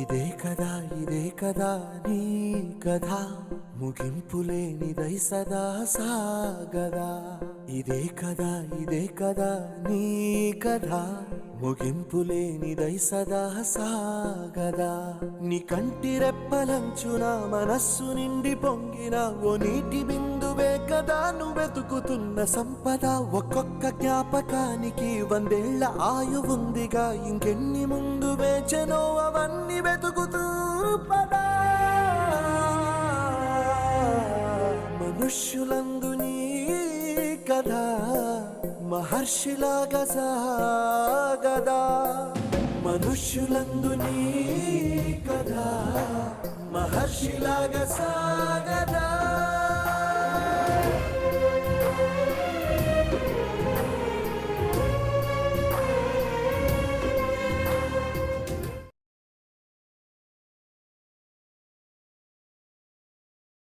ఇదే కదా నీ కథ ముగింపులేనిదై సదా సాగదా. ఇదే కదా నీ కథ ముగింపులేనిదై సదా సాగదా. నీ కంటి రెప్పలంచున మనస్సు నిండి పొంగిన ఓ నీటి బిందువే కదా నువ్వెతుకుతున్న సంపద. ఒక్కొక్క జ్ఞాపకానికి 100 ఏళ్ల ఆయువుందిగా, ఇంకెన్ని ముందు వేచనో అవన్నీ వెతుకుతూ పదా. మనుష్యులందు నీ కథ మహర్షిలాగా సాగదా. మనుష్యులందు నీ కథ మహర్షిలాగా సాగదా.